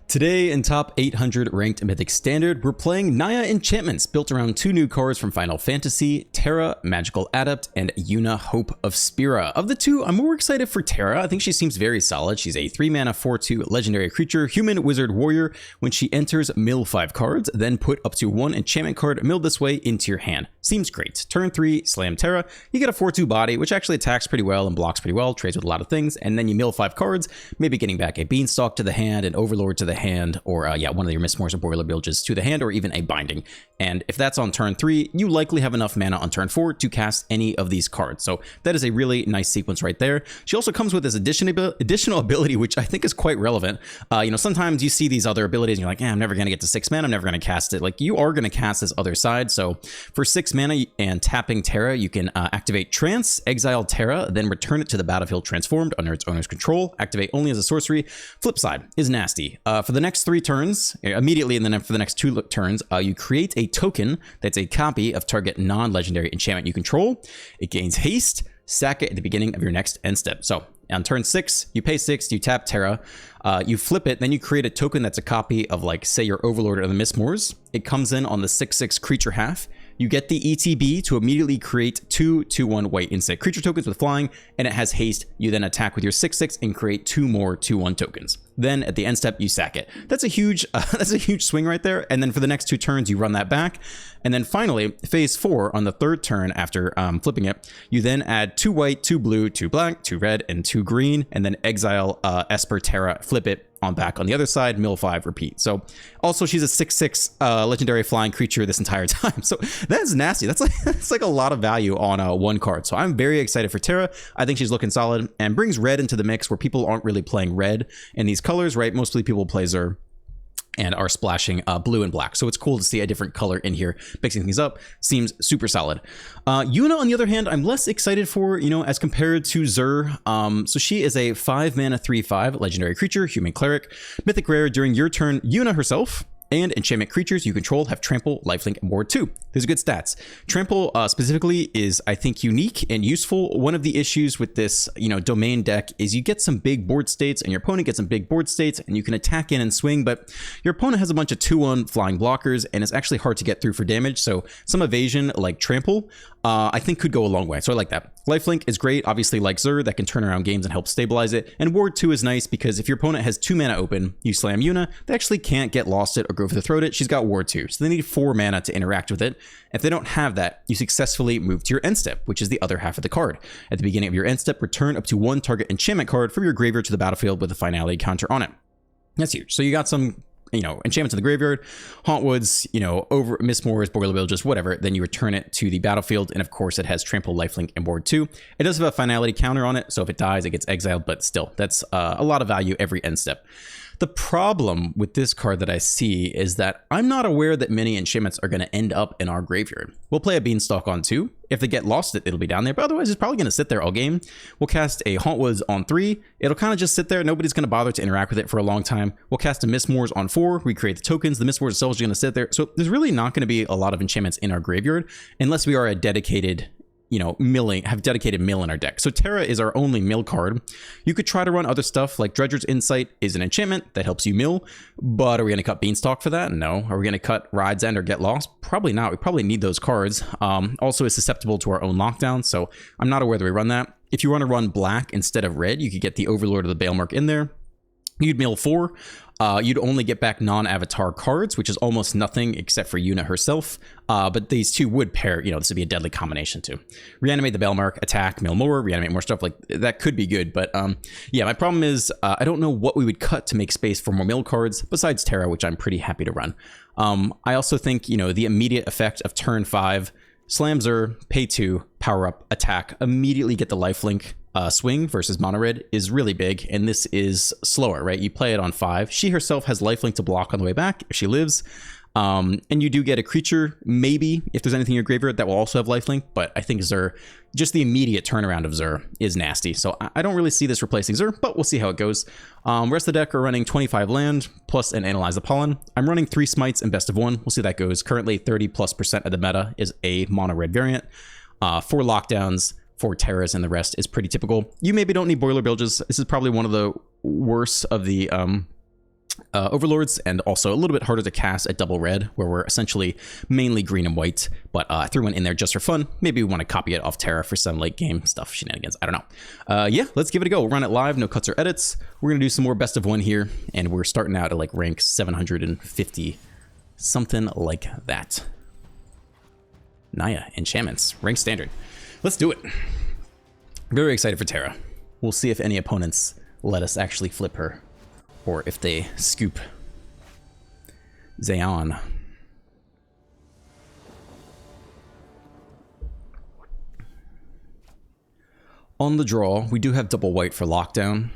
Today in top 800 ranked Mythic Standard, we're playing Naya Enchantments, built around two new cards from Final Fantasy, Terra, Magical Adept, and Yuna, Hope of Spira. Of the two, I'm more excited for Terra. I think she seems very solid. She's a 3-mana 4/2 legendary creature, human, wizard, warrior. When she enters, mill 5 cards, then put up to 1 enchantment card milled this way into your hand. Seems great. Turn 3, slam Terra, you get a 4/2 body, which actually attacks pretty well and blocks pretty well, trades with a lot of things, and then you mill 5 cards, maybe getting back a Beanstalk to the hand, an Overlord to the hand, or one of your Mistmores or Boiler Bilges to the hand, or even a Binding. And if that's on turn 3, you likely have enough mana on turn 4 to cast any of these cards. So that is a really nice sequence right there. She also comes with this additional ability, which I think is quite relevant. Sometimes you see these other abilities and you're like, I'm never going to get to 6 mana, I'm never going to cast it. Like, you are going to cast this other side. So for 6 mana and tapping Terra, you can activate Trance, exile Terra, then return it to the battlefield transformed under its owner's control. Activate only as a sorcery. Flip side is nasty. For the next 3 turns, immediately, and then for the next 2 turns, you create a token that's a copy of target non-legendary enchantment you control. It gains haste. Sack it at the beginning of your next end step. So on turn 6, you pay 6, you tap Terra, you flip it, then you create a token that's a copy of, like, say, your Overlord or the Mistmores. It comes in on the 6/6 creature half. You get the ETB to immediately create 2 2/1 white insect creature tokens with flying, and it has haste. You then attack with your 6/6 and create 2 more 2/1 tokens. Then at the end step, you sack it. That's a huge swing right there. And then for the next 2 turns, you run that back. And then finally, phase 4 on the 3rd turn after flipping it, you then add 2 white, 2 blue, 2 black, 2 red, and 2 green, and then exile Esper Terra, flip it on back on the other side, mill 5, repeat. So also she's a 6/6 legendary flying creature this entire time. So that's nasty. That's like a lot of value on 1 card. So I'm very excited for Terra. I think she's looking solid and brings red into the mix where people aren't really playing red in these colors, right? Mostly people play Zur and are splashing blue and black. So it's cool to see a different color in here, mixing things up. Seems super solid. Yuna, on the other hand, I'm less excited for, as compared to Zur. So she is a 5-mana 3/5 legendary creature, human cleric, mythic rare. During your turn, Yuna herself and enchantment creatures you control have trample, lifelink, and ward 2. These are good stats. Trample specifically is, I think, unique and useful. One of the issues with this, domain deck is you get some big board states and your opponent gets some big board states and you can attack in and swing, but your opponent has a bunch of 2/1 flying blockers and it's actually hard to get through for damage. So some evasion like trample, I think could go a long way. So I like that. Lifelink is great, obviously, like Zur, that can turn around games and help stabilize it. And ward 2 is nice because if your opponent has 2 mana open, you slam Yuna, they actually can't get lost it or go for the throat it. She's got ward 2, so they need 4 mana to interact with it. If they don't have that, you successfully move to your end step, which is the other half of the card. At the beginning of your end step, return up to 1 target enchantment card from your graveyard to the battlefield with a finality counter on it. That's huge. So you got some enchantments in the graveyard, Hauntwoods, over Mistmores, Boiler Bilges, whatever, then you return it to the battlefield, and of course it has trample, lifelink, and ward 2. It does have a finality counter on it, so if it dies, it gets exiled, but still, that's a lot of value every end step. The problem with this card that I see is that I'm not aware that many enchantments are going to end up in our graveyard. We'll play a Beanstalk on 2. If they get lost, it'll be down there, but otherwise it's probably going to sit there all game. We'll cast a Hauntwoods on 3. It'll kind of just sit there. Nobody's going to bother to interact with it for a long time. We'll cast a Mistmores on 4. We create the tokens. The Mistmores itself is going to sit there. So there's really not going to be a lot of enchantments in our graveyard unless we are a dedicated have dedicated mill in our deck. So Terra is our only mill card. You could try to run other stuff like Dredger's Insight is an enchantment that helps you mill, but are we going to cut Beanstalk for that? No. Are we going to cut Ride's End or Get Lost? Probably not. We probably need those cards. Also is susceptible to our own lockdown, so I'm not aware that we run that. If you want to run black instead of red, you could get the Overlord of the Bailmark in there. You'd mill 4. You'd only get back non-avatar cards, which is almost nothing except for Yuna herself. But these two would pair, this would be a deadly combination too. Reanimate the Bailmark, attack, mill more, reanimate more stuff. Like, that could be good. But yeah, my problem is I don't know what we would cut to make space for more mill cards besides Terra, which I'm pretty happy to run. I also think, the immediate effect of turn 5, slam Zur, pay 2, power up, attack, immediately get the lifelink. Swing versus mono red is really big, and this is slower, right? You play it on 5. She herself has lifelink to block on the way back if she lives. And you do get a creature, maybe, if there's anything in your graveyard that will also have lifelink, but I think Zur, just the immediate turnaround of Zur is nasty. So I don't really see this replacing Zur, but we'll see how it goes. Rest of the deck are running 25 land, plus an Analyze the Pollen. I'm running 3 Smites and Best of 1. We'll see how that goes. Currently, 30+% of the meta is a mono red variant. 4 lockdowns, 4 Terras, and the rest is pretty typical. You maybe don't need Boiler Bilges. This is probably one of the worst of the Overlords, and also a little bit harder to cast at double red, where we're essentially mainly green and white, but I threw one in there just for fun. Maybe we want to copy it off Terra for some late game stuff, shenanigans, I don't know. Yeah, let's give it a go. We'll run it live, no cuts or edits. We're going to do some more best of one here, and we're starting out at like rank 750, something like that. Naya, Enchantments, rank standard. Let's do it. Very excited for Terra. We'll see if any opponents let us actually flip her, or if they scoop Zayon. On the draw, we do have double white for lockdown.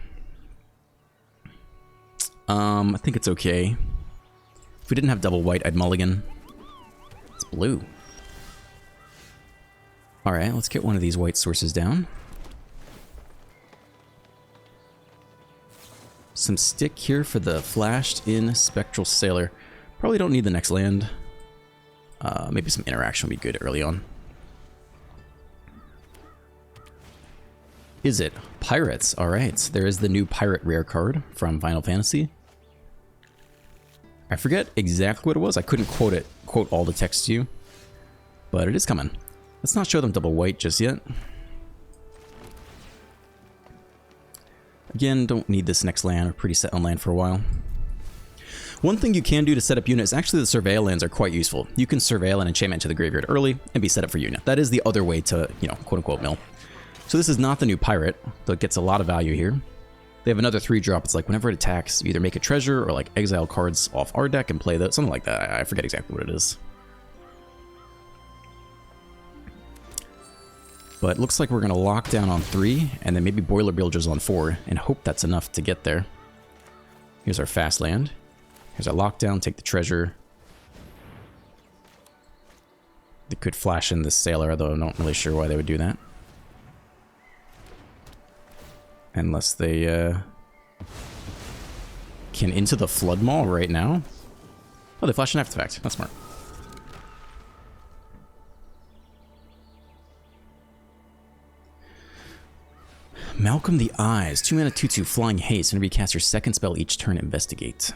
I think it's okay. If we didn't have double white, I'd mulligan. It's blue. Alright, let's get one of these white sources down. Some stick here for the flashed in Spectral Sailor. Probably don't need the next land. Maybe some interaction would be good early on. Is it Pirates? Alright, there is the new Pirate rare card from Final Fantasy. I forget exactly what it was. I couldn't quote all the text to you. But it is coming. Let's not show them double white just yet. Again, don't need this next land. We're pretty set on land for a while. One thing you can do to set up Yuna is actually the surveil lands are quite useful. You can surveil an enchantment to the graveyard early and be set up for Yuna. That is the other way to, you know, quote-unquote mill. So this is not the new pirate, though it gets a lot of value here. They have another 3-drop. It's like whenever it attacks, you either make a treasure or like exile cards off our deck and play that, something like that. I forget exactly what it is. But it looks like we're going to lock down on 3, and then maybe Boiler Builders on 4, and hope that's enough to get there. Here's our fast land. Here's our lockdown, take the treasure. They could flash in this Sailor, though I'm not really sure why they would do that. Unless they can into the Flood Maw right now. Oh, they flash an artifact. That's smart. Malcolm the Eyes, 2 mana 2/2 flying haste. Whenever you cast your second spell each turn, investigate.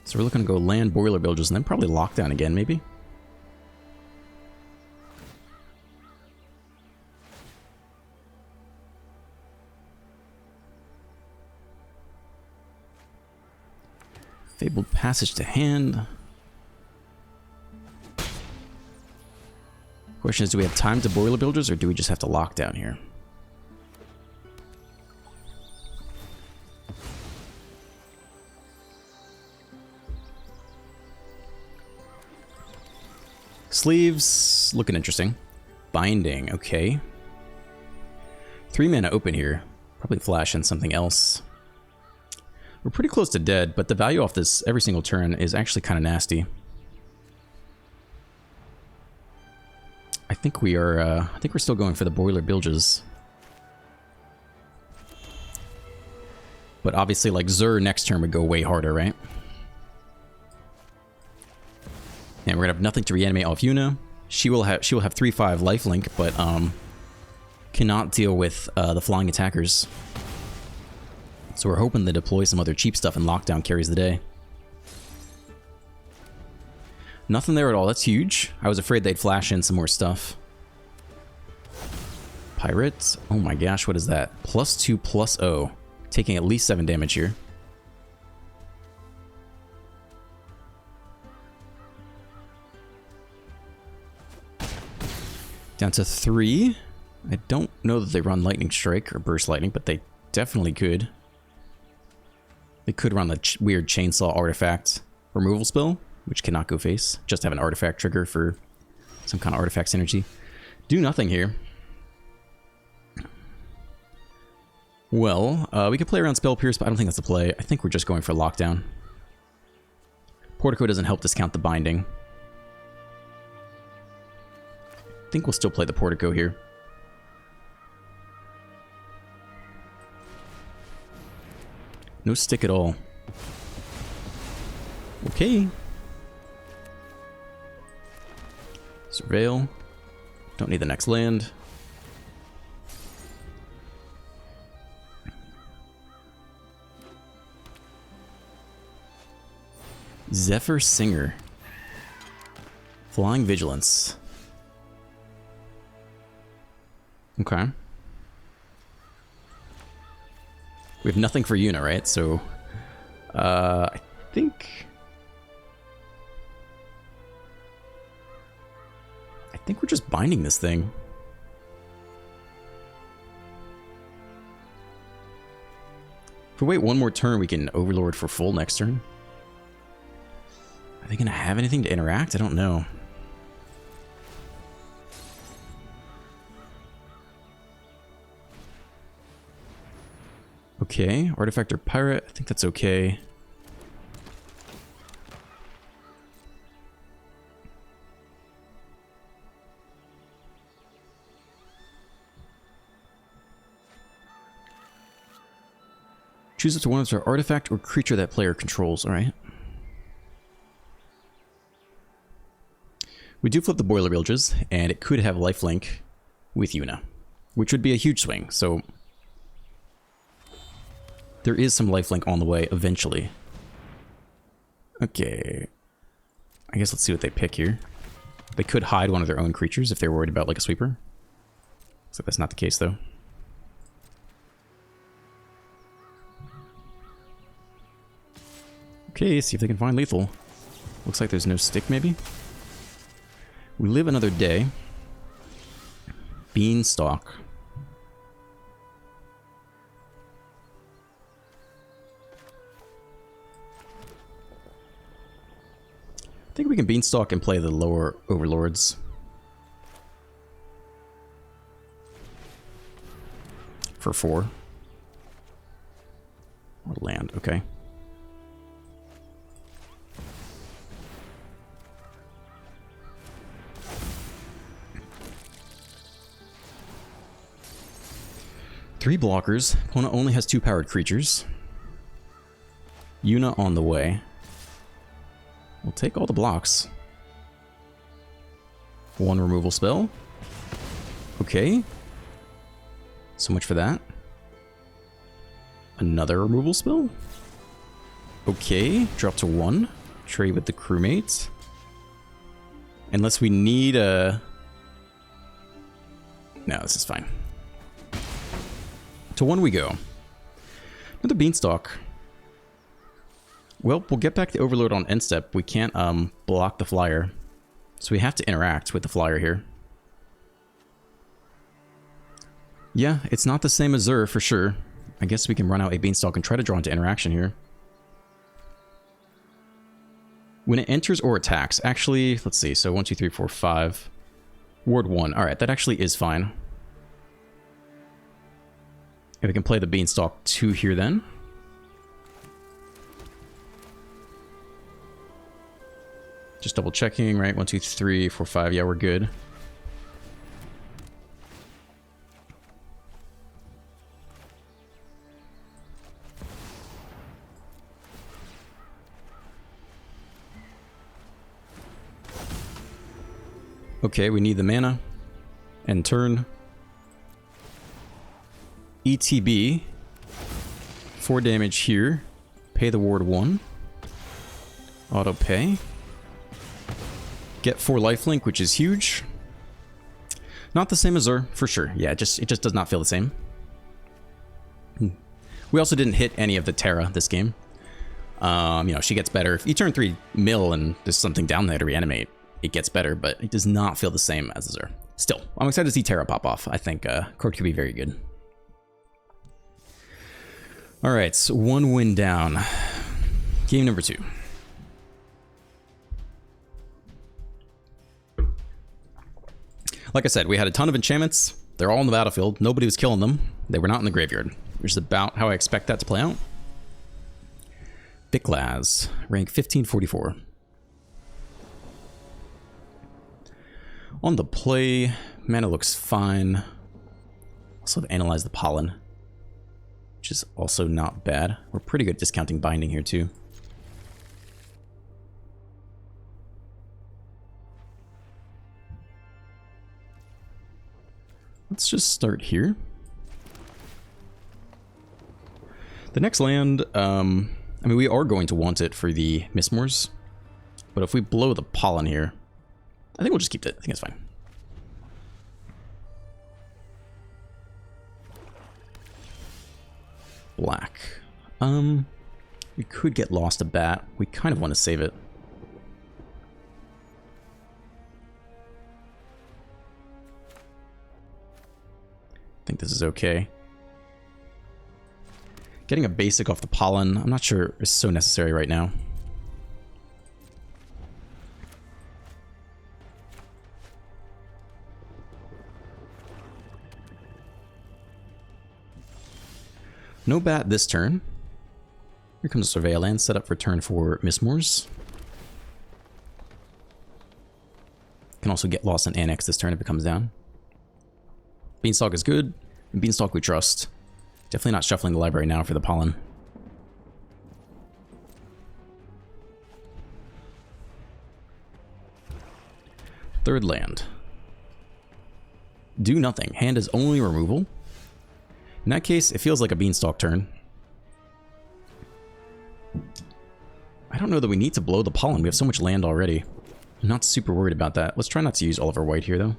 So we're looking to go land Boiler Builders and then probably lockdown again, maybe. Fabled Passage to hand. Question is, do we have time to Boiler Builders, or do we just have to lock down here? Sleeves, looking interesting. Binding, okay. 3 mana open here. Probably flash in something else. We're pretty close to dead, but the value off this every single turn is actually kind of nasty. I think we are. I think we're still going for the Boiler Bilges. But obviously, like Zur next turn would go way harder, right? And we're gonna have nothing to reanimate off Yuna. She will have 3/5 lifelink, but cannot deal with the flying attackers. So we're hoping to deploy some other cheap stuff and lockdown carries the day. Nothing there at all. That's huge. I was afraid they'd flash in some more stuff. Pirates. Oh my gosh, what is that? +2/+0. Taking at least 7 damage here. Down to 3. I don't know that they run Lightning Strike or Burst Lightning, but they definitely could. They could run the weird Chainsaw artifact removal spell, which cannot go face. Just have an artifact trigger for some kind of artifact synergy. Do nothing here. Well, we could play around Spell Pierce, but I don't think that's the play. I think we're just going for lockdown. Portico doesn't help discount the binding. I think we'll still play the Portico here. No stick at all. Okay. Surveil. Don't need the next land. Zephyr Singer. Flying Vigilance. Okay. We have nothing for Yuna, right? So, I think we're just binding this thing. If we wait one more turn, we can Overlord for full next turn. Are they going to have anything to interact? I don't know. Okay, Artifact or Pirate. I think that's okay. Choose up to one of our artifact or creature that player controls. Alright. We do flip the Boiler Bilges, and it could have lifelink with Yuna, which would be a huge swing, so there is some lifelink on the way eventually. Okay. I guess let's see what they pick here. They could hide one of their own creatures if they're worried about like a sweeper. So that's not the case though. Okay, see if they can find lethal. Looks like there's no stick maybe. We live another day. Beanstalk. I think we can Beanstalk and play the lower Overlords. For 4. Or land, okay. Three blockers. Opponent only has 2 powered creatures. Yuna on the way. We'll take all the blocks. 1 removal spell. Okay. So much for that. Another removal spell. Okay. Drop to 1. Trade with the crewmate. Unless we need a... No, this is fine. To 1 we go. Another Beanstalk. Well, we'll get back the Overlord on end step. We can't block the flyer. So we have to interact with the flyer here. Yeah, it's not the same as Zur for sure. I guess we can run out a Beanstalk and try to draw into interaction here. When it enters or attacks, actually, let's see. So 1, 2, 3, 4, 5. Ward 1. Alright, that actually is fine. If we can play the Beanstalk 2 here then. Just double checking, right? 1, 2, 3, 4, 5. Yeah, we're good. Okay, we need the mana. End turn. ETB. 4 damage here. Pay the ward 1. Auto pay. Get 4 lifelink, which is huge. Not the same as Zur, for sure. Yeah, it just does not feel the same. We also didn't hit any of the Terra this game. You know, she gets better. If you turn 3 mill and there's something down there to reanimate, it gets better, but it does not feel the same as Zur. Still, I'm excited to see Terra pop off. I think Court could be very good. Alright, so 1 win down. Game number 2. Like I said, we had a ton of enchantments. They're all in the battlefield. Nobody was killing them. They were not in the graveyard, which is about how I expect that to play out. Biclaz, rank 1544. On the play, mana looks fine. Also have analyzed the pollen, which is also not bad. We're pretty good at discounting binding here too. Let's just start here. The next land, I mean, we are going to want it for the Mistmoors. But if we blow the pollen here, I think we'll just keep it. I think it's fine. Black. We could get lost a bat. We kind of want to save it. I think this is okay. Getting a basic off the pollen, I'm not sure is so necessary right now. No bat this turn. Here comes a Surveil land set up for turn for Mistmoors. Can also get lost and annex this turn if it comes down. Beanstalk is good, and Beanstalk we trust. Definitely not shuffling the library now for the pollen. Third land. Do nothing. Hand is only removal. In that case, it feels like a Beanstalk turn. I don't know that we need to blow the pollen. We have so much land already. I'm not super worried about that. Let's try not to use all of our white here, though.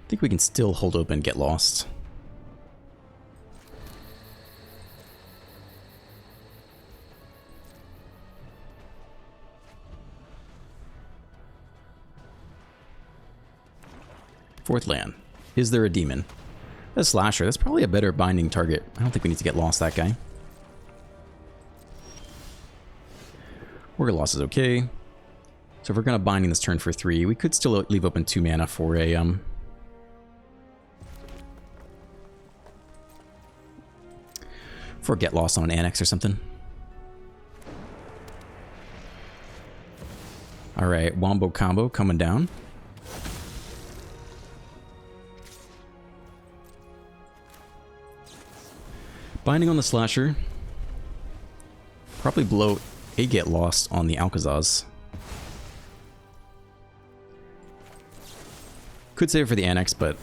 I think we can still hold open and get lost. Fourth land. Is there a demon? A slasher. That's probably a better binding target. I don't think we need to get lost that guy. Order loss is okay. So if we're going to binding this turn for 3, we could still leave open 2 mana for a get lost on an annex or something. Alright, Wombo Combo coming down. Binding on the slasher. Probably blow a get lost on the Alcazaz. Could save it for the annex, but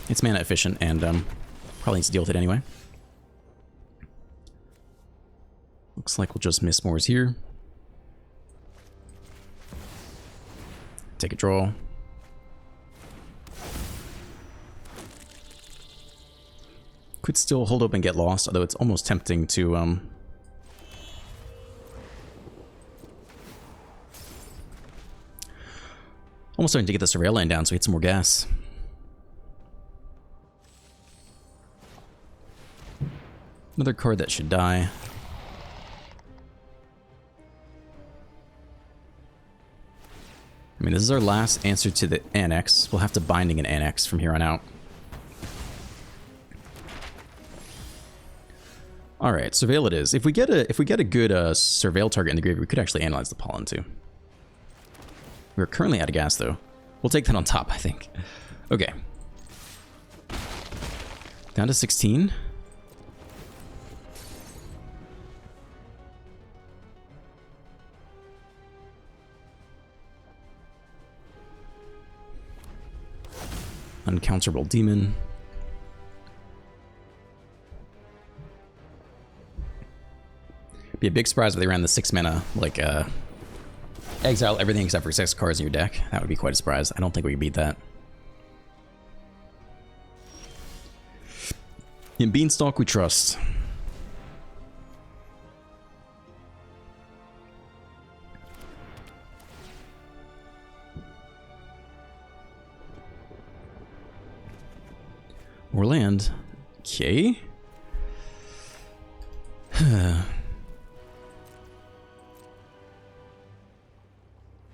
it's mana efficient and probably needs to deal with it anyway. Looks like we'll just miss Mistmoors here. Take a draw. Could still hold open and get lost, although it's almost tempting to almost starting to get the Surveil land down so we get some more gas. Another card that should die. I mean, this is our last answer to the annex. We'll have to binding an annex from here on out. All right, Surveil it is. If we get a good Surveil target in the grave, we could actually analyze the pollen too. We're currently out of gas though. We'll take that on top, I think. Okay. Down to 16. Uncounterable demon. Be a big surprise if they ran the 6 mana, like, exile everything except for 6 cards in your deck. That would be quite a surprise. I don't think we can beat that. In Beanstalk we trust. Or land. Okay.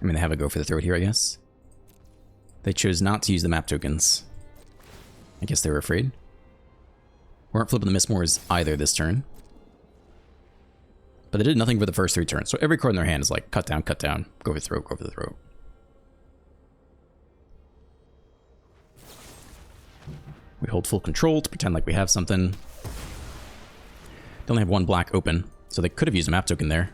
I'm gonna have a go for the throat here, I guess. They chose not to use the map tokens. I guess they were afraid. We aren't flipping the Mistmoors either this turn. But they did nothing for the first 3 turns, so every card in their hand is like, cut down, go for the throat, go for the throat. We hold full control to pretend like we have something. They only have 1 black open, so they could have used a map token there.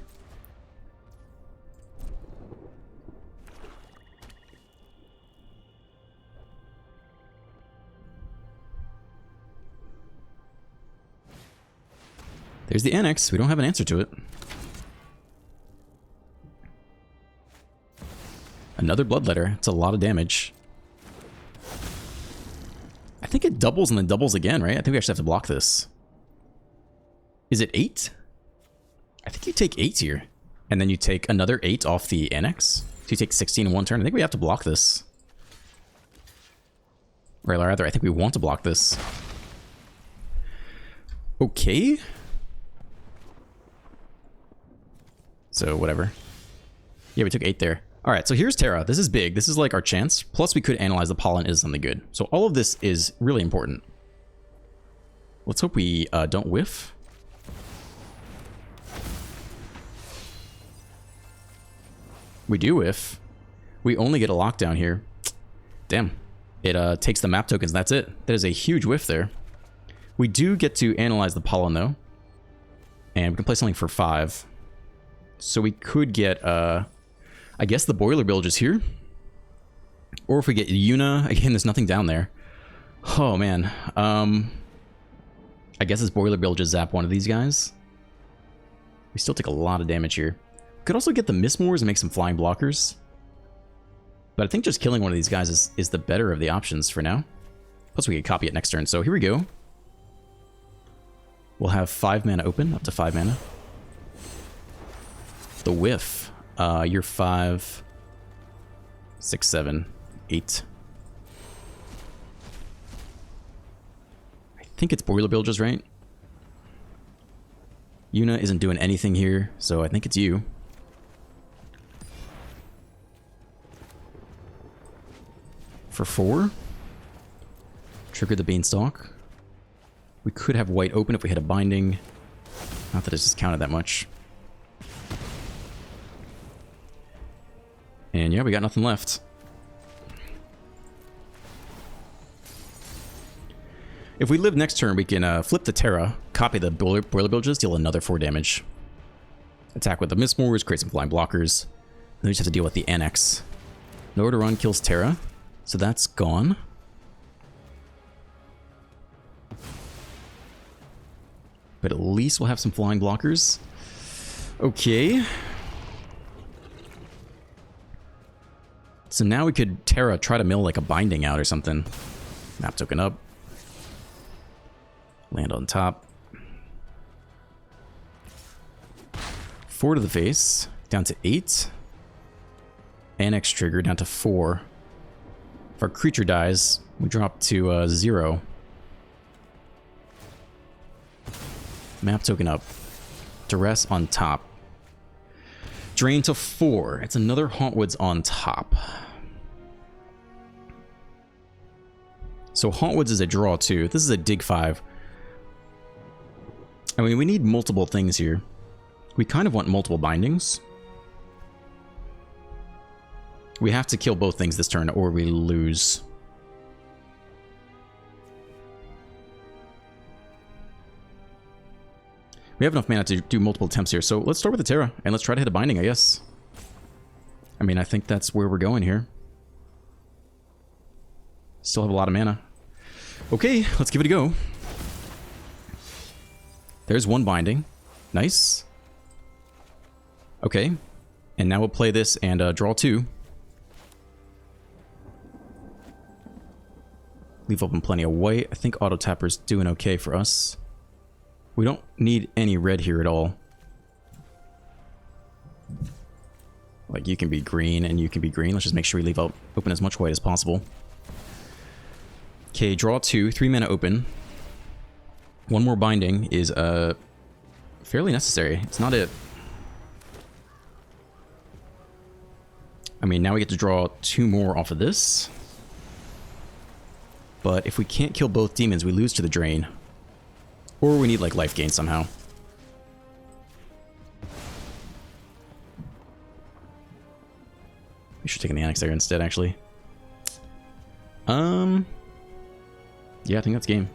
There's the annex. We don't have an answer to it. Another bloodletter. It's a lot of damage. I think it doubles and then doubles again, right? I think we actually have to block this. Is it 8? I think you take 8 here. And then you take another 8 off the annex. So you take 16 in one turn. I think we have to block this. Or rather, I think we want to block this. Okay. So, whatever. Yeah, we took 8 there. Alright, so here's Terra. This is big. This is like our chance. Plus, we could analyze the pollen is something good. So all of this is really important. Let's hope we don't whiff. We do whiff. We only get a lockdown here. Damn. It takes the map tokens. That's it. That is a huge whiff there. We do get to analyze the pollen, though. And we can play something for 5. So we could get, I guess the Boiler Bilge is here. Or if we get Yuna, again, there's nothing down there. Oh, man. I guess this Boiler Bilge just zap one of these guys. We still take a lot of damage here. Could also get the Mistmores and make some flying blockers. But I think just killing one of these guys is the better of the options for now. Plus we could copy it next turn. So here we go. We'll have 5 mana open, up to 5 mana. The whiff. You're 5, 6, 7, 8. I think it's Boiler Bilges, right? Yuna isn't doing anything here, so I think it's you. For 4. Trigger the Beanstalk. We could have white open if we had a binding. Not that it's just counted that much. And yeah, we got nothing left. If we live next turn, we can flip the Terra, copy the Boiler Bilges, deal another 4 damage. Attack with the Mistmores, create some flying blockers. Then we just have to deal with the Annex. Nowhere to run kills Terra. So that's gone. But at least we'll have some flying blockers. Okay. So now we could Terra try to mill like a binding out or something. Map token up. Land on top. 4 to the face. Down to 8. Annex trigger down to 4. If our creature dies, we drop to 0. Map token up. Duress on top. Drain to 4. It's another Hauntwoods on top. So Hauntwoods is a draw too. This is a dig 5. I mean, we need multiple things here. We kind of want multiple bindings. We have to kill both things this turn or we lose. We have enough mana to do multiple attempts here, so let's start with the Terra, and let's try to hit a binding, I guess. I mean, I think that's where we're going here. Still have a lot of mana. Okay, let's give it a go. There's 1 binding. Nice. Okay, and now we'll play this and draw 2. Leave open plenty of white. I think Auto Tapper's doing okay for us. We don't need any red here at all. Like, you can be green and you can be green. Let's just make sure we leave open as much white as possible. Okay, draw 2. 3 mana open. 1 more binding is fairly necessary. It's not it. I mean, now we get to draw 2 more off of this. But if we can't kill both demons, we lose to the drain. Or we need, like, life gain somehow. We should take the Annex there instead, actually. Yeah, I think that's game.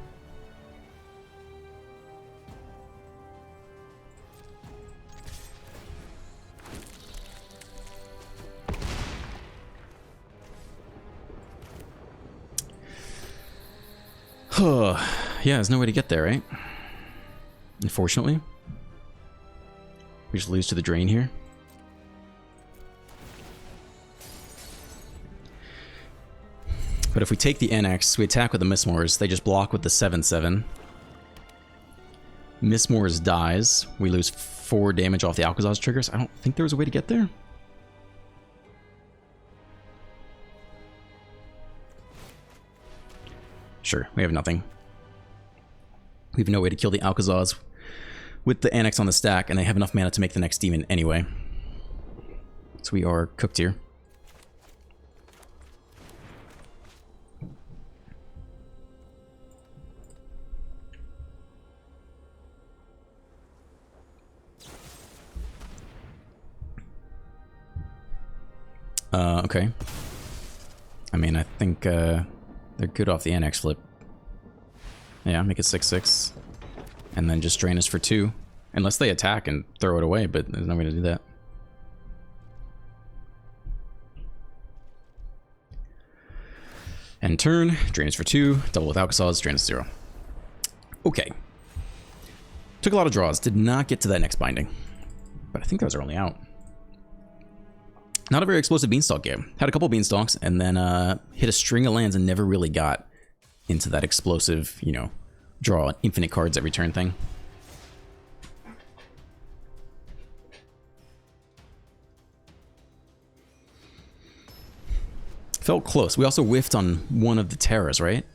Yeah, there's no way to get there, right? Unfortunately. We just lose to the drain here. But if we take the NX, we attack with the Mistmores, they just block with the 7/7. Mistmores dies. We lose 4 damage off the Alcazar's triggers. I don't think there was a way to get there. Sure, we have nothing. We have no way to kill the Alcazars with the Annex on the stack, and they have enough mana to make the next demon anyway. So we are cooked here. Okay. I mean, I think they're good off the Annex flip. Yeah, make it 6/6. And then just drain us for 2. Unless they attack and throw it away, but there's no way to do that. End turn, drain us for 2, double with Alcazars, drain us 0. Okay. Took a lot of draws, did not get to that next binding. But I think those are only out. Not a very explosive Beanstalk game. Had a couple Beanstalks and then hit a string of lands and never really got into that explosive, you know, draw infinite cards every turn thing. Felt close. We also whiffed on one of the Terras, right?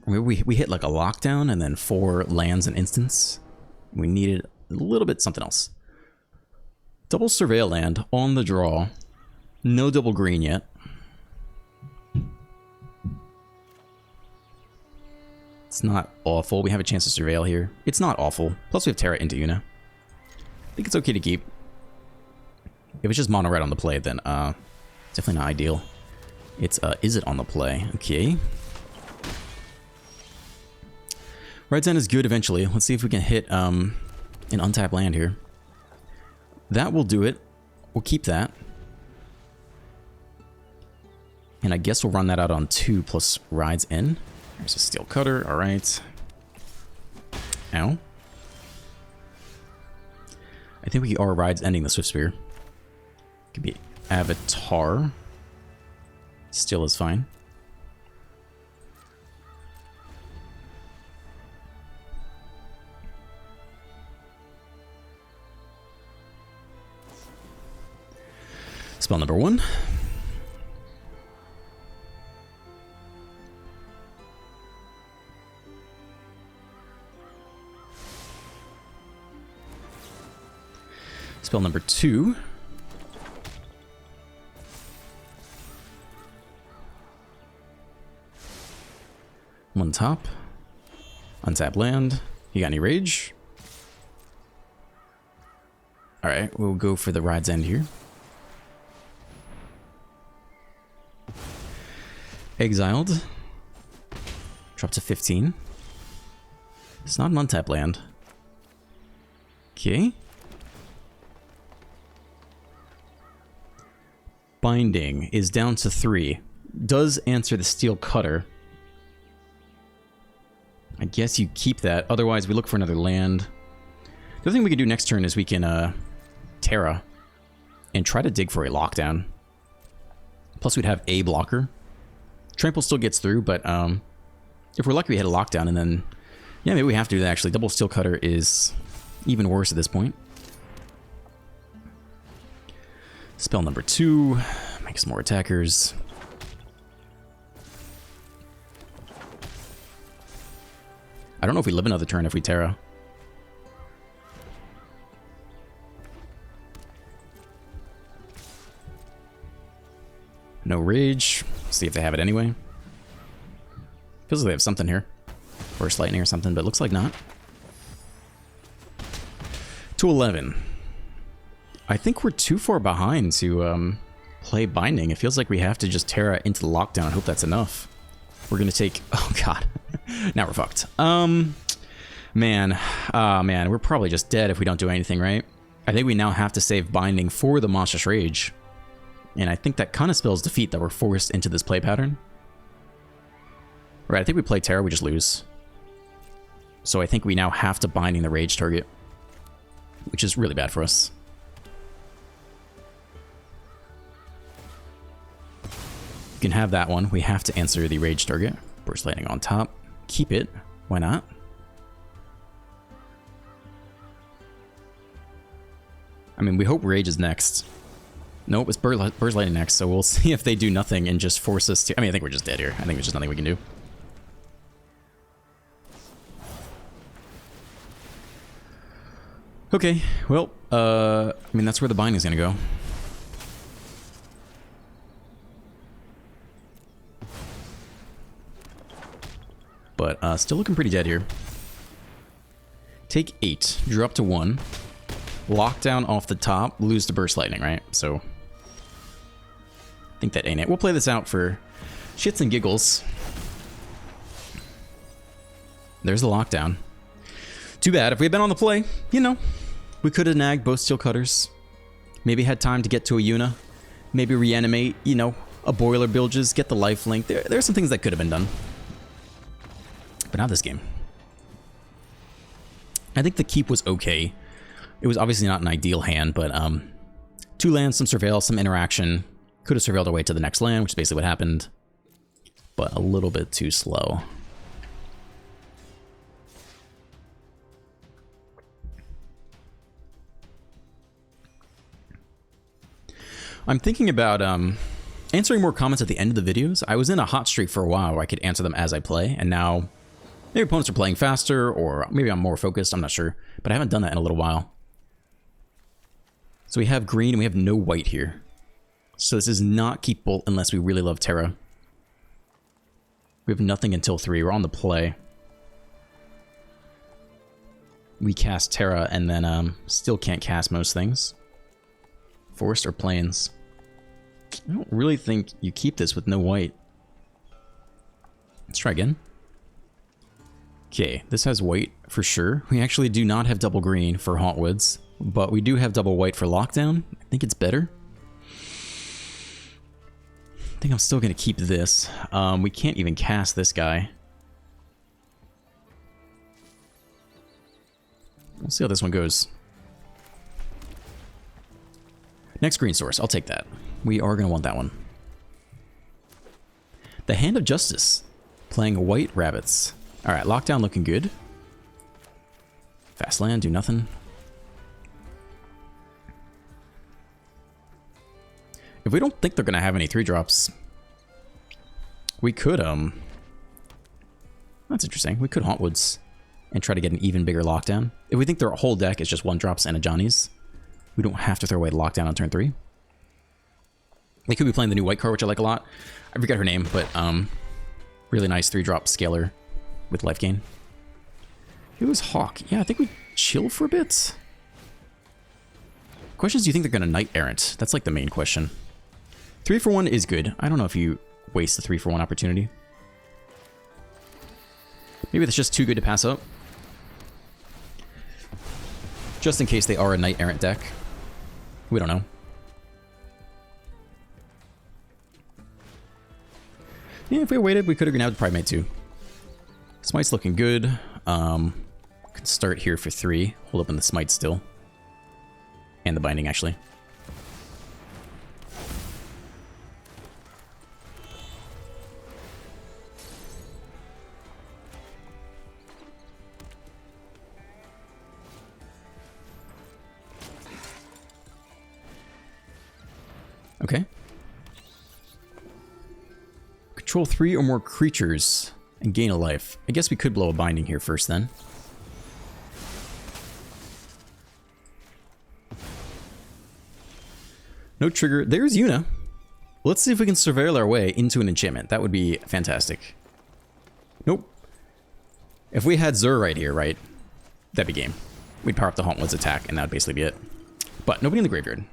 We hit like a lockdown and then 4 lands and instants. We needed a little bit something else. Double Surveil land on the draw. No double green yet. It's not awful. We have a chance to Surveil here. It's not awful. Plus we have Terra into Yuna. I think it's okay to keep. If it's just mono red on the play, then definitely not ideal. It's is it on the play? Okay. Right End is good eventually. Let's see if we can hit an untapped land here. That will do it. We'll keep that. And I guess we'll run that out on 2 plus Rides In. There's a Steel Cutter, alright. Ow. I think we are Rides Ending the Swift Spear. Could be Avatar. Still is fine. Spell number 1. Spell number 2. One top. Untap land. You got any rage? Alright, we'll go for the Ride's End here. Exiled. Drop to 15. It's not an untap land. Okay. Binding is down to 3. Does answer the Steel Cutter. I guess you keep that. Otherwise, we look for another land. The other thing we can do next turn is we can Terra and try to dig for a lockdown. Plus, we'd have a blocker. Trample still gets through, but if we're lucky, we hit a lockdown, and then yeah, maybe we have to do that. Actually, double Steel Cutter is even worse at this point. Spell number 2 makes more attackers. I don't know if we live another turn if we Terra. No rage. See if they have it anyway. Feels like they have something here. Burst lightning or something, but looks like not. 211. I think we're too far behind to play Binding. It feels like we have to just Terra into the lockdown and hope that's enough. We're gonna take... Oh god. Now we're fucked. Man. Man, we're probably just dead if we don't do anything, right? I think we now have to save Binding for the Monstrous Rage. And I think that kind of spells defeat that we're forced into this play pattern. Right, I think we play Terra, we just lose. So I think we now have to Binding the Rage target. which is really bad for us. You can have that one. We have to answer the rage target. Burst lightning on top. Keep it. Why not? I mean, we hope rage is next. Nope, it's burst lightning next, so we'll see if they do nothing and just force us to... I mean, I think we're just dead here. I think there's just nothing we can do. Okay, well, I mean, that's where the binding's gonna go. But still looking pretty dead here. Take 8, drop to 1. Lockdown off the top, lose to burst lightning, right? So, I think that ain't it. We'll play this out for shits and giggles. There's the lockdown. Too bad. If we had been on the play, you know, we could have nagged both steel cutters. Maybe had time to get to a Yuna. Maybe reanimate, you know, a boiler bilges, get the life link. There's some things that could have been done. But not this game. I think the keep was okay. It was obviously not an ideal hand, but 2 lands, some surveil, some interaction. Could have surveilled our way to the next land, which is basically what happened. But a little bit too slow. I'm thinking about answering more comments at the end of the videos. I was in a hot streak for a while where I could answer them as I play, and now maybe opponents are playing faster, or maybe I'm more focused, I'm not sure. But I haven't done that in a little while. So we have green and we have no white here. So this is not keepable unless we really love Terra. We have nothing until 3. We're on the play. We cast Terra and then still can't cast most things. Forest or plains. I don't really think you keep this with no white. Let's try again. Okay, this has white for sure. We actually do not have double green for Hauntwoods, but we do have double white for Lockdown. I think it's better. I think I'm still going to keep this. We can't even cast this guy. We'll see how this one goes. Next green source, I'll take that. We are going to want that one. The Hand of Justice, playing white rabbits. Alright, lockdown looking good. Fast land, do nothing. If we don't think they're going to have any 3-drops, we could, that's interesting. We could Hauntwoods and try to get an even bigger lockdown. If we think their whole deck is just 1-drops and a Johnny's, we don't have to throw away the lockdown on turn 3. They could be playing the new white card, which I like a lot. I forget her name, but really nice 3-drop scaler with life gain. It was Hawk. Yeah, I think we chill for a bit. Question is, do you think they're going to Knight Errant? That's like the main question. 3 for 1 is good. I don't know if you waste the 3 for 1 opportunity. Maybe that's just too good to pass up. Just in case they are a Knight Errant deck. We don't know. Yeah, if we waited, we could have grabbed Primate too. Smite's looking good. Can start here for 3. Hold up in the Smite still. And the Binding, actually. Okay. Control 3 or more creatures and gain a life. I guess we could blow a Binding here first then. No trigger. There's Yuna. Let's see if we can surveil our way into an enchantment. That would be fantastic. Nope. If we had Zur right here, right? That'd be game. We'd power up the Hauntwoods attack and that would basically be it. But nobody in the graveyard.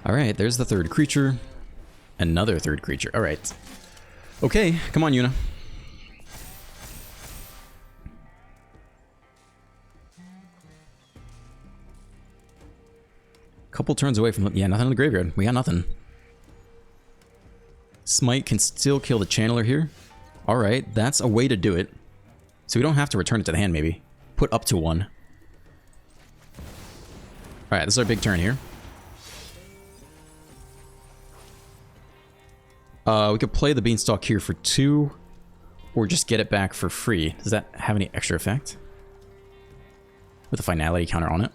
Alright, there's the 3rd creature. Another 3rd creature. Alright. Okay, come on, Yuna. Couple turns away from... Yeah, nothing in the graveyard. We got nothing. Smite can still kill the Channeler here. Alright, that's a way to do it. So we don't have to return it to the hand, maybe. Put up to 1. Alright, this is our big turn here. We could play the Beanstalk here for 2, or just get it back for free. Does that have any extra effect? With a finality counter on it.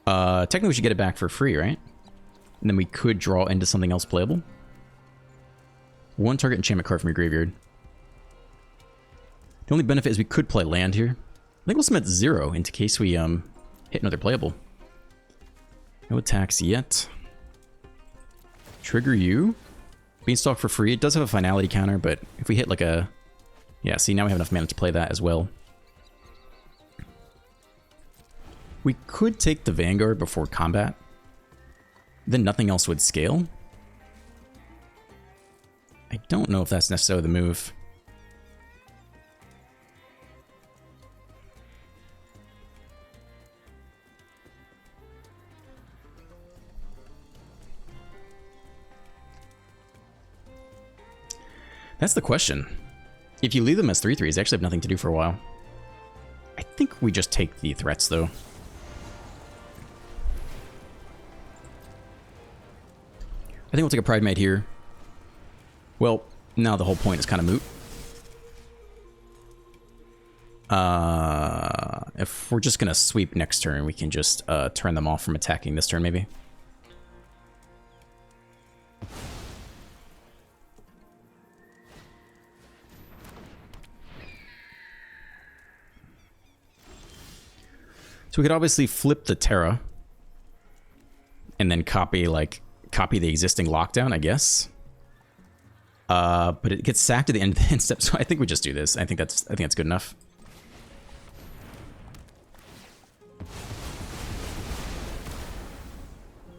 Technically we should get it back for free, right? And then we could draw into something else playable. 1 target enchantment card from your graveyard. The only benefit is we could play land here. I think we'll submit 0 in case we hit another playable. No attacks yet. Trigger you. Beanstalk for free. It does have a finality counter, but if we hit like a... Yeah, see, now we have enough mana to play that as well. We could take the Vanguard before combat. Then nothing else would scale. I don't know if that's necessarily the move. That's the question. If you leave them as 3/3s, they actually have nothing to do for a while. I think we just take the threats, though. I think we'll take a Pride Mate here. Well, now the whole point is kind of moot. If we're just going to sweep next turn, we can just turn them off from attacking this turn, maybe. So we could obviously flip the Terra and then copy the existing lockdown, I guess. But it gets sacked at the end of the end step, so I think we just do this. I think that's good enough.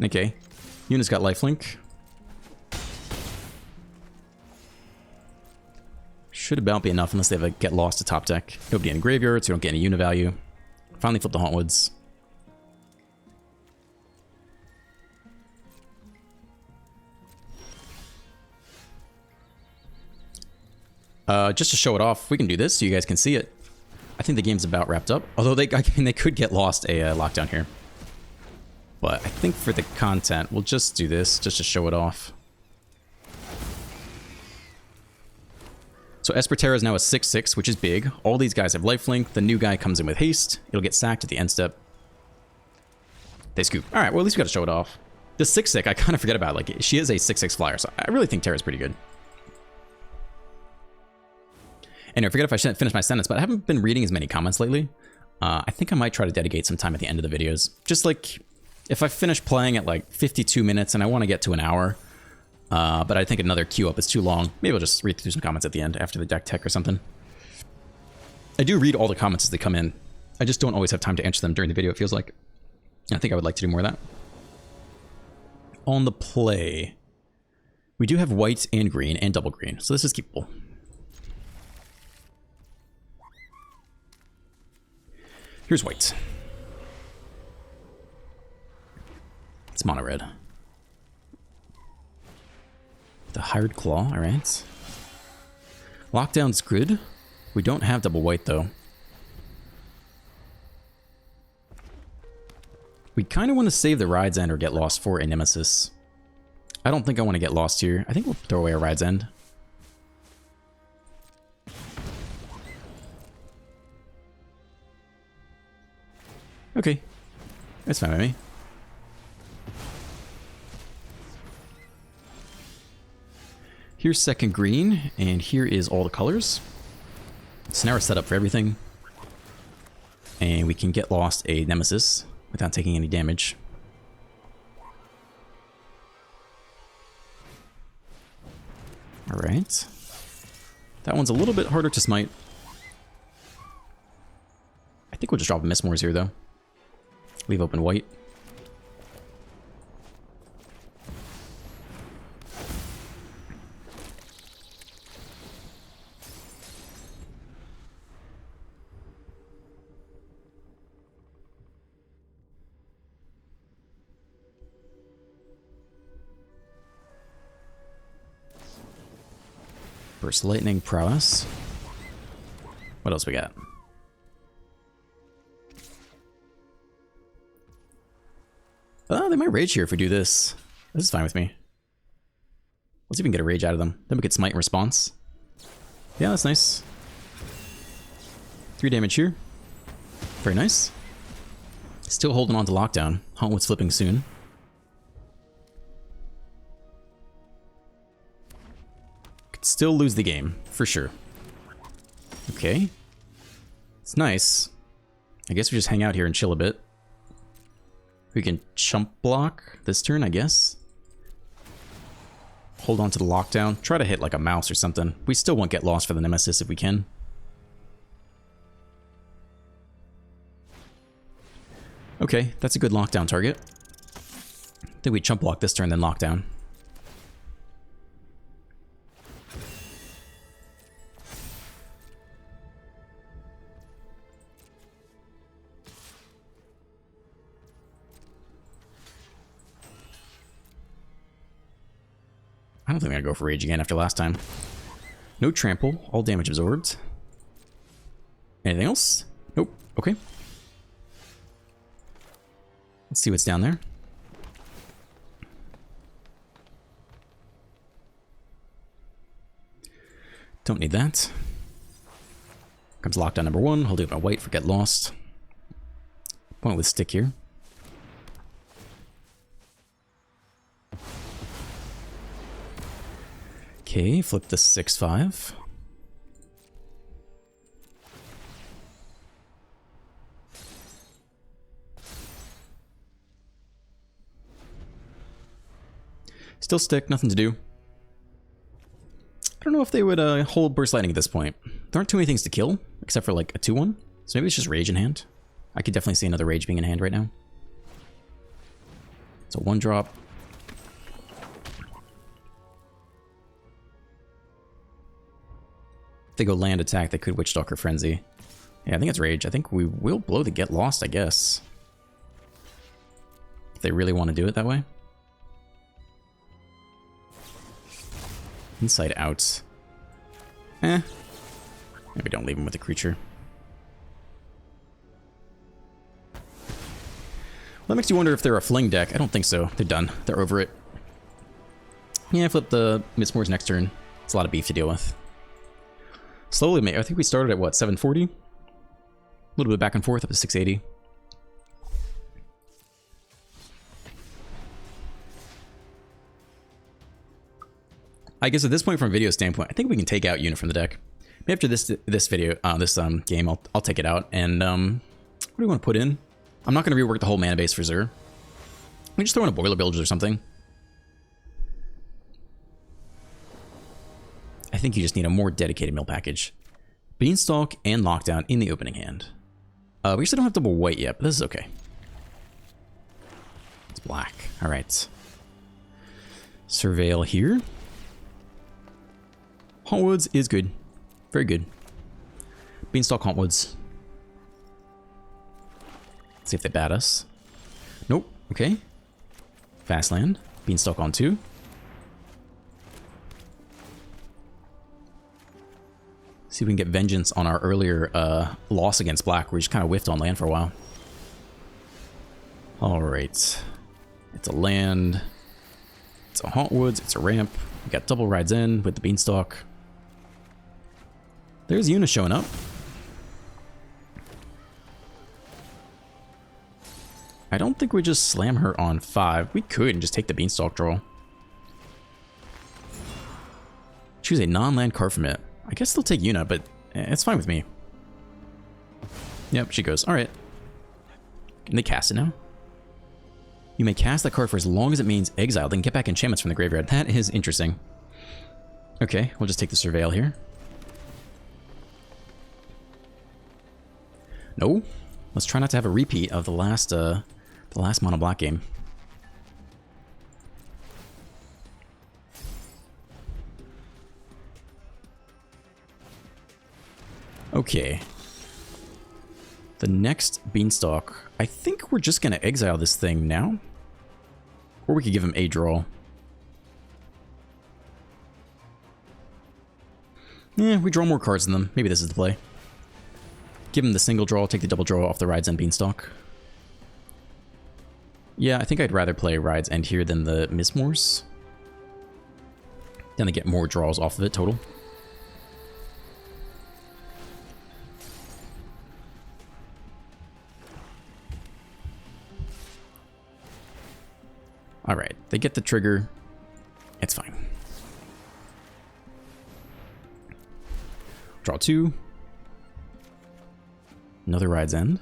Okay. Yuna's got lifelink. Should about be enough unless they have a get lost to top deck. Nobody in graveyard, so you don't get any Yuna value. Finally flip the Hauntwoods. Just to show it off, we can do this so you guys can see it. I think the game's about wrapped up. Although they could get lost a lockdown here. But I think for the content, we'll just do this just to show it off. So Esper Terra is now a 6/6, which is big. All these guys have lifelink. The new guy comes in with haste. It'll get sacked at the end step. They scoop. All right, well, at least we got to show it off. The 6/6, I kind of forget about. Like, she is a 6/6 flyer, so I really think Terra's pretty good. And I forget if I should finish my sentence, but I haven't been reading as many comments lately. I think I might try to dedicate some time at the end of the videos. Just like, if I finish playing at like 52 minutes and I want to get to an hour, but I think another queue up is too long, maybe I'll just read through some comments at the end after the deck tech or something. I do read all the comments as they come in. I just don't always have time to answer them during the video, it feels like. I think I would like to do more of that. On the play, we do have white and green and double green, so this is keepable. Here's white. It's mono red. The Hired Claw, alright. Lockdown's good. We don't have double white though. We kind of want to save the Ride's End or get lost for a Nemesis. I don't think I want to get lost here. I think we'll throw away a Ride's End. Okay, that's fine with me. Here's second green, and here is all the colors. So now we're set up for everything. And we can get lost a Nemesis without taking any damage. Alright. That one's a little bit harder to smite. I think we'll just drop Mistmores here, though. Leave open white. Burst Lightning Prowess. What else we got? Oh, they might rage here if we do this. This is fine with me. Let's even get a rage out of them. Then we get smite in response. Yeah, that's nice. 3 damage here. Very nice. Still holding on to lockdown. Hauntwood's flipping soon. Could still lose the game, for sure. Okay. It's nice. I guess we just hang out here and chill a bit. We can chump block this turn, I guess. Hold on to the lockdown. Try to hit like a mouse or something. We still won't get lost for the Nemesis if we can. Okay, that's a good lockdown target. I think we chump block this turn, then lockdown. I don't think I'm gonna go for rage again after last time. No trample, all damage absorbed. Anything else? Nope. Okay. Let's see what's down there. Don't need that. Comes lockdown number 1. Hold it with my white for get lost. Point with stick here. Okay, flip the 6/5. Still stick, nothing to do. I don't know if they would hold Burst Lightning at this point. There aren't too many things to kill, except for like a 2/1. So maybe it's just Rage in hand. I could definitely see another Rage being in hand right now. It's a 1-drop. If they go land attack, they could Witchstalker Frenzy. Yeah, I think it's Rage. I think we will blow the Get Lost, I guess. If they really want to do it that way. Inside out. Maybe don't leave him with the creature. Well, that makes you wonder if they're a fling deck. I don't think so. They're done. They're over it. Yeah, flip the Mistmore's next turn. It's a lot of beef to deal with. Slowly, mate. I think we started at what, 740? A little bit back and forth up to 680. I guess at this point, from a video standpoint, I think we can take out Yuna from the deck. Maybe after this video, game, I'll take it out. And what do we want to put in? I'm not going to rework the whole mana base for Xur. We just throw in a Boiler Builders or something. I think you just need a more dedicated mill package. Beanstalk and Lockdown in the opening hand. We still don't have double white yet, but this is okay. It's black. All right. Surveil here. Hauntwoods is good. Very good. Beanstalk Hauntwoods. Let's see if they bat us. Nope. Okay. Fastland. Beanstalk on 2. See if we can get vengeance on our earlier loss against black, where we just kind of whiffed on land for a while. Alright. It's a land. It's a Hauntwoods. It's a ramp. We got double rides in with the Beanstalk. There's Yuna showing up. I don't think we just slam her on 5. We could and just take the Beanstalk draw. Choose a non-land card from it. I guess they'll take Yuna, but it's fine with me. Yep, she goes. Alright. Can they cast it now? You may cast that card for as long as it means exile, then get back enchantments from the graveyard. That is interesting. Okay, we'll just take the Surveil here. No. Let's try not to have a repeat of the last mono black game. Okay. The next Beanstalk, I think we're just going to exile this thing now. Or we could give him a draw. Yeah, we draw more cards than them. Maybe this is the play. Give him the single draw, take the double draw off the Ride's End Beanstalk. Yeah, I think I'd rather play Ride's End here than the Mismores. Then I get more draws off of it total. Alright, they get the trigger. It's fine. Draw 2. Another Ride's End.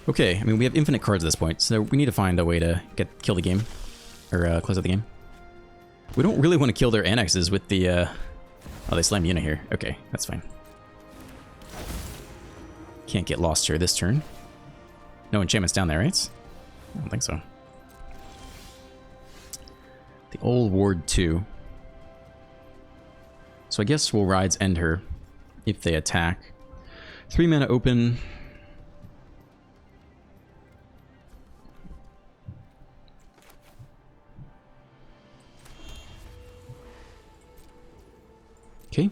Okay, I mean, we have infinite cards at this point, so we need to find a way to kill the game. Or close out the game. We don't really want to kill their annexes with the... Oh, they slam Yuna here. Okay, that's fine. Can't get lost here this turn. No enchantments down there, right? I don't think so. The old Ward 2. So I guess we'll Ride's End her if they attack. 3 mana open. Okay.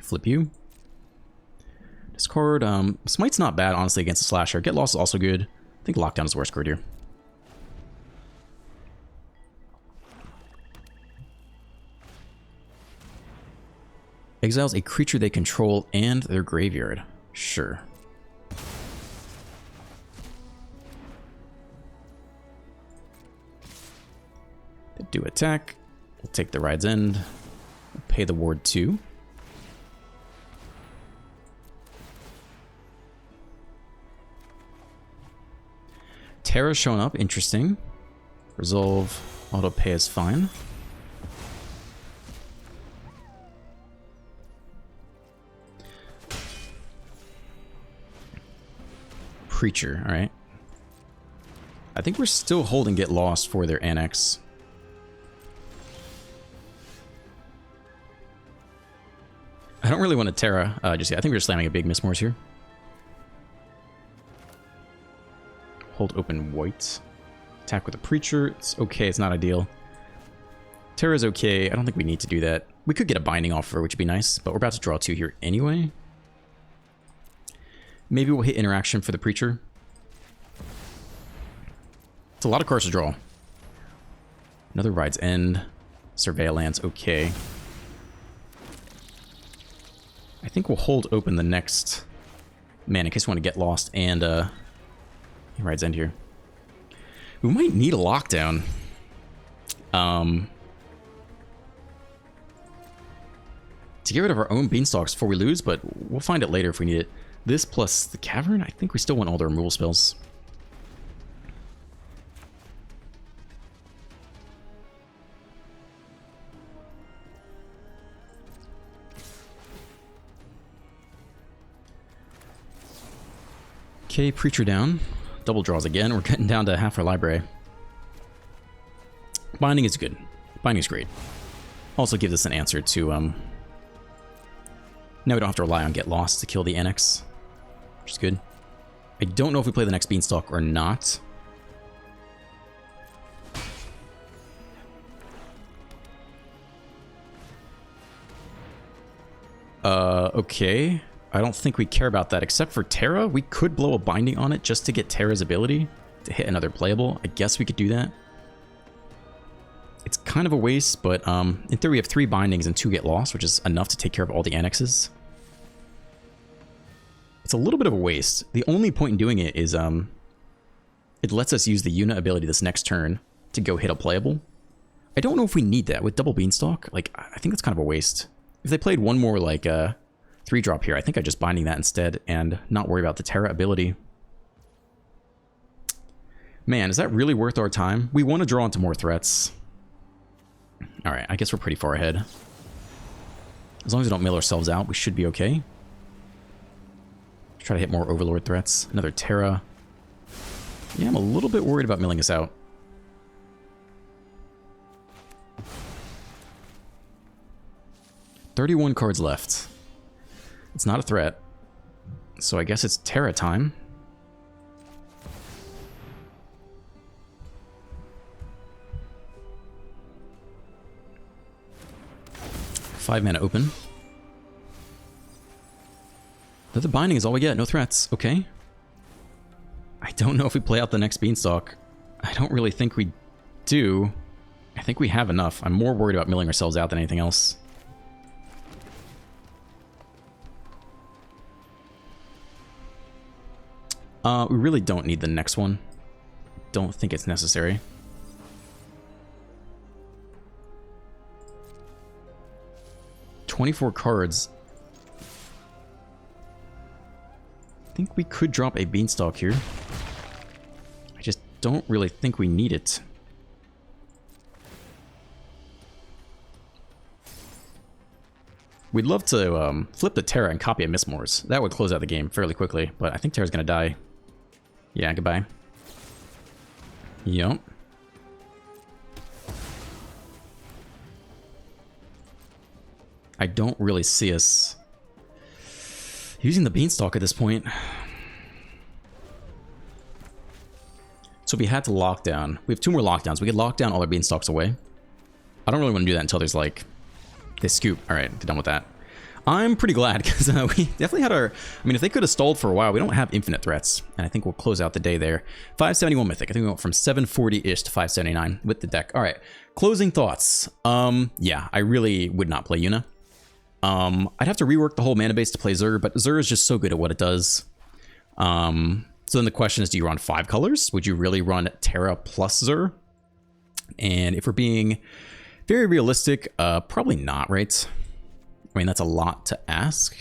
Flip you. Discard. Smite's not bad, honestly, against a slasher. Get Lost is also good. I think Lockdown is the worst card here. Exiles a creature they control and their graveyard. Sure. They do attack. We'll take the Ride's End. We'll pay the Ward 2. Terra's showing up. Interesting. Resolve. Auto pay is fine. Creature, alright. I think we're still holding Get Lost for their Annex. I don't really want to Terra just yet. I think we're just slamming a big Mismores here. Hold open white. Attack with a Preacher. It's okay, it's not ideal. Terra's okay. I don't think we need to do that. We could get a Binding offer, which would be nice, but we're about to draw 2 here anyway. Maybe we'll hit Interaction for the Preacher. It's a lot of cards to draw. Another Ride's End. Surveillance, okay. I think we'll hold open the next man in case we want to Get Lost and Ride's End here. We might need a Lockdown. To get rid of our own Beanstalks before we lose, but we'll find it later if we need it. This plus the Cavern, I think we still want all the removal spells. Okay, Preacher down. Double draws again. We're getting down to half our library. Binding is good. Binding is great. Also gives us an answer to, now we don't have to rely on Get Lost to kill the Annex, which is good. I don't know if we play the next Beanstalk or not. Okay. I don't think we care about that, except for Terra. We could blow a Binding on it just to get Terra's ability to hit another playable. I guess we could do that. It's kind of a waste, but in theory we have 3 Bindings and 2 Get Lost, which is enough to take care of all the Annexes. It's a little bit of a waste. The only point in doing it is it lets us use the Yuna ability this next turn to go hit a playable. I don't know if we need that with double Beanstalk. Like, I think that's kind of a waste. If they played one more like 3-drop here, I think I'd just Binding that instead and not worry about the Terra ability. Man, is that really worth our time? We want to draw into more threats. Alright, I guess we're pretty far ahead. As long as we don't mill ourselves out, we should be okay. Try to hit more Overlord threats. Another Terra. Yeah, I'm a little bit worried about milling us out. "31 cards left. It's not a threat. So I guess it's Terra time. Five mana open. The binding is all we get. No threats. Okay. I don't know if we play out the next Beanstalk. I don't really think we do. I think we have enough. I'm more worried about milling ourselves out than anything else. We really don't need the next one. Don't think it's necessary. "24 cards. I think we could drop a Beanstalk here. I just don't really think we need it. We'd love to flip the Terra and copy a Mistmoors. That would close out the game fairly quickly, but I think Terra's gonna die. Yeah, goodbye. Yup. I don't really see us using the Beanstalk at this point. So if we had to lock down, we have 2 more lockdowns. We could lock down all our Beanstalks away. I don't really want to do that until there's like this scoop. All right, done with that. I'm pretty glad because we definitely had our... I mean, if they could have stalled for a while, we don't have infinite threats. And I think we'll close out the day there. 571 Mythic. I think we went from 740-ish to 579 with the deck. All right, closing thoughts. Yeah, I really would not play Yuna. I'd have to rework the whole mana base to play Zur, but Zur is just so good at what it does. So then the question is, do you run 5 colors? Would you really run Terra plus Zur? And if we're being very realistic, probably not, right? I mean, that's a lot to ask.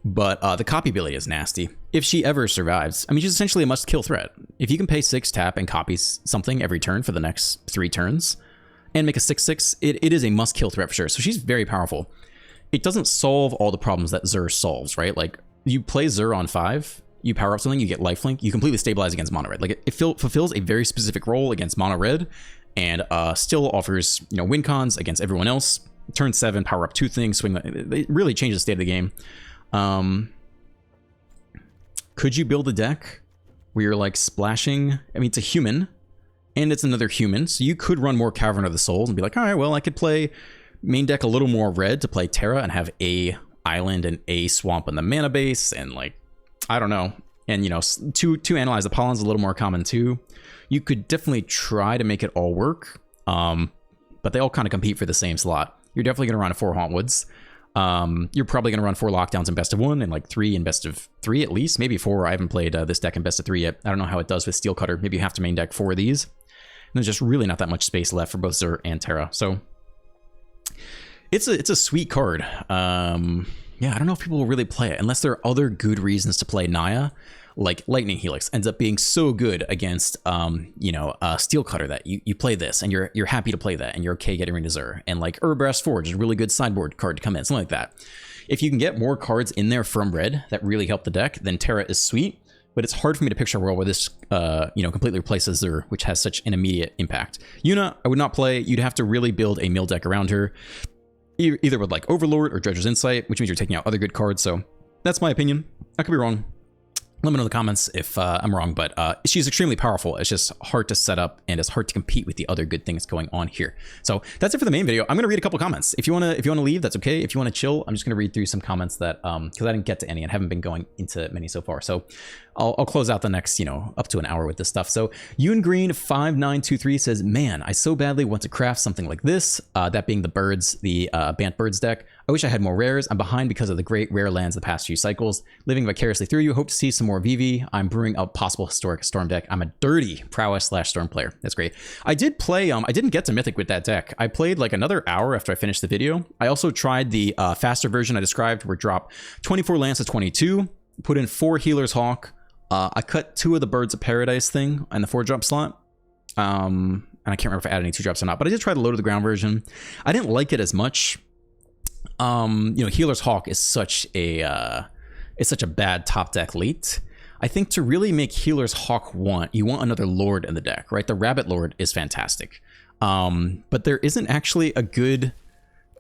But the copy ability is nasty. If she ever survives, I mean, she's essentially a must-kill threat. If you can pay 6, tap, and copy something every turn for the next 3 turns, and make a 6/6, it is a must-kill threat for sure. So she's very powerful. It doesn't solve all the problems that Zur solves, right? Like, you play Zur on 5, you power up something, you get lifelink, you completely stabilize against mono red. Like, it fulfills a very specific role against mono red, and still offers, you know, win cons against everyone else. Turn 7, power up 2 things, swing. It really changes the state of the game. Could you build a deck where you're like splashing? I mean, it's a human, and it's another human, so you could run more Cavern of the Souls and be like, all right, well, I could play main deck a little more red to play Terra and have a island and a swamp in the mana base, and like, I don't know. And, you know, to analyze the pollen's a little more common too. You could definitely try to make it all work, but they all kind of compete for the same slot. You're definitely going to run 4 Hauntwoods. You're probably going to run 4 lockdowns in best of 1 and like 3 in best of 3 at least. Maybe 4. I haven't played this deck in best of 3 yet. I don't know how it does with Steel Cutter. Maybe you have to main deck 4 of these. And there's just really not that much space left for both Zur and Terra. So it's a sweet card. Yeah, I don't know if people will really play it unless there are other good reasons to play Naya. Like Lightning Helix ends up being so good against, you know, Steel Cutter that you play this and you're happy to play that and you're okay getting rid of Zur. And like Urbrass Forge is a really good sideboard card to come in, something like that. If you can get more cards in there from red that really help the deck, then Terra is sweet. But it's hard for me to picture a world where this, you know, completely replaces Zur, which has such an immediate impact. Yuna, I would not play. You'd have to really build a mill deck around her, either with like Overlord or Dredger's Insight, which means you're taking out other good cards. So that's my opinion. I could be wrong. Let me know in the comments if I'm wrong, but she's extremely powerful. It's just hard to set up and it's hard to compete with the other good things going on here. So that's it for the main video. I'm gonna read a couple comments. If you wanna leave, that's okay. If you wanna chill, I'm just gonna read through some comments that because I didn't get to any and haven't been going into many so far. So I'll close out the next, you know, up to an hour with this stuff. So Yoon Green 5923 says, man, I so badly want to craft something like this. That being the birds, the Bant Birds deck. I wish I had more rares. I'm behind because of the great rare lands the past few cycles. Living vicariously through you. Hope to see some more VV. I'm brewing a possible historic Storm deck. I'm a dirty Prowess/Storm player. That's great. I did play, I didn't get to Mythic with that deck. I played like another hour after I finished the video. I also tried the faster version I described where drop 24 lands to 22, put in 4 Healer's Hawk. I cut 2 of the Birds of Paradise thing in the 4-drop slot. And I can't remember if I added any 2-drops or not, but I did try the Low to the Ground version. I didn't like it as much. You know, Healer's Hawk is such a bad top deck late. I think to really make Healer's Hawk you want another Lord in the deck, right? The Rabbit Lord is fantastic. But there isn't actually a good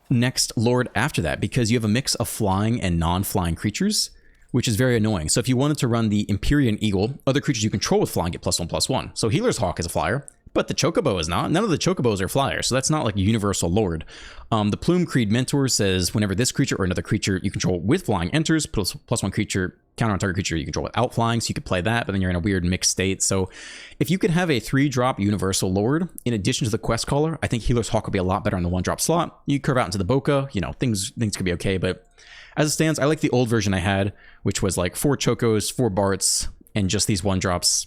next Lord after that because you have a mix of flying and non-flying creatures, which is very annoying. So if you wanted to run the Empyrean Eagle, other creatures you control with flying get +1/+1. So Healer's Hawk is a flyer. But the Chocobo is not. None of the Chocobos are flyers, so that's not like a universal lord. The Plume Creed Mentor says whenever this creature or another creature you control with flying enters, plus one creature counter on target creature you control without flying, so you could play that, but then you're in a weird mixed state. So if you could have a 3-drop universal lord in addition to the Quest Caller, I think Healer's Hawk would be a lot better on the 1-drop slot. You curve out into the Boca, you know, things could be okay, but as it stands, I like the old version I had, which was like 4 Chocos, 4 Barts, and just these 1-drops.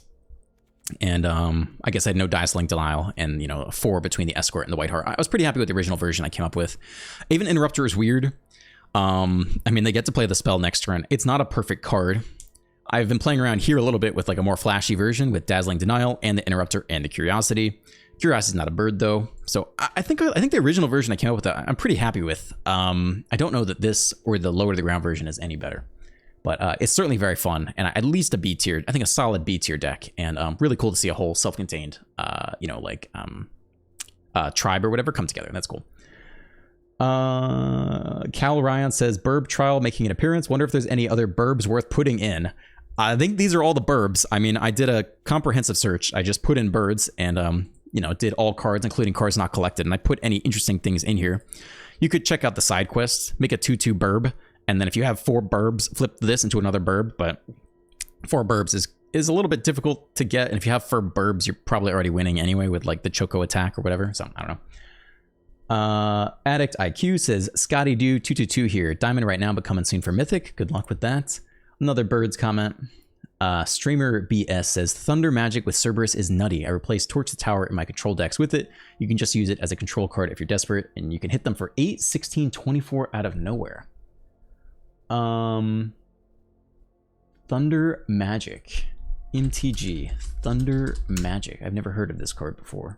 And I guess I had no Dice Link Denial and, you know, a 4 between the Escort and the White Heart. I was pretty happy with the original version I came up with. Even Interrupter is weird. I mean, they get to play the spell next turn. It's not a perfect card. I've been playing around here a little bit with like a more flashy version with Dazzling Denial and the Interrupter and the Curiosity. Curiosity is not a bird though. So I think the original version I came up with, I'm pretty happy with. I don't know that this or the Lower to the Ground version is any better. But it's certainly very fun, and at least a B tier. I think a solid B tier deck, and really cool to see a whole self-contained, you know, like tribe or whatever come together. That's cool. Cal Ryan says Burb Trial making an appearance. Wonder if there's any other Burbs worth putting in. I think these are all the Burbs. I mean, I did a comprehensive search. I just put in birds, and you know, did all cards, including cards not collected, and I put any interesting things in here. You could check out the side quests. Make a 2/2 Burb. And then if you have 4 Burbs, flip this into another Burb, but 4 Burbs is a little bit difficult to get. And if you have 4 Burbs, you're probably already winning anyway with like the Choco attack or whatever. So I don't know. Addict IQ says, Scotty Do 222 here. Diamond right now, but coming soon for Mythic. Good luck with that. Another Birds comment. Streamer BS says, Thunder Magic with Cerberus is nutty. I replaced Torch the Tower in my control decks with it. You can just use it as a control card if you're desperate, and you can hit them for 8, 16, 24 out of nowhere. Thunder Magic. MTG. Thunder Magic. I've never heard of this card before.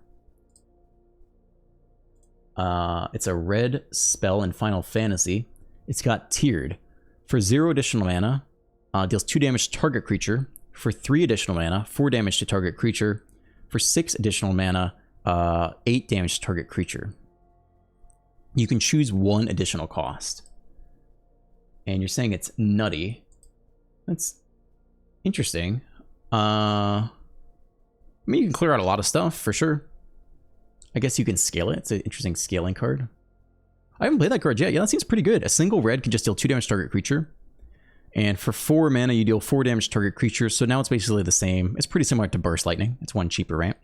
It's a red spell in Final Fantasy. It's got tiered. For 0 additional mana, deals 2 damage to target creature. For 3 additional mana, 4 damage to target creature. For 6 additional mana, 8 damage to target creature. You can choose 1 additional cost. And you're saying it's nutty. That's interesting. I mean, you can clear out a lot of stuff, for sure. I guess you can scale it. It's an interesting scaling card. I haven't played that card yet. Yeah, that seems pretty good. A single red can just deal 2 damage to target creature. And for 4 mana, you deal 4 damage to target creature. So now it's basically the same. It's pretty similar to Burst Lightning. It's 1 cheaper, right?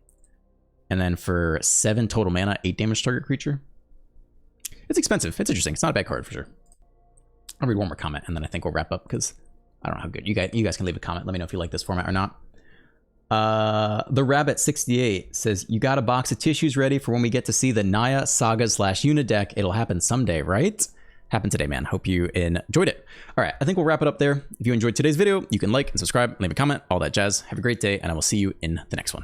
And then for 7 total mana, 8 damage to target creature. It's expensive. It's interesting. It's not a bad card, for sure. I'll read one more comment, and then I think we'll wrap up, because I don't know how good. You guys can leave a comment. Let me know if you like this format or not. The Rabbit68 says, you got a box of tissues ready for when we get to see the Naya Saga / Yuna deck. It'll happen someday, right? Happened today, man. Hope you enjoyed it. All right, I think we'll wrap it up there. If you enjoyed today's video, you can like and subscribe, leave a comment, all that jazz. Have a great day, and I will see you in the next one.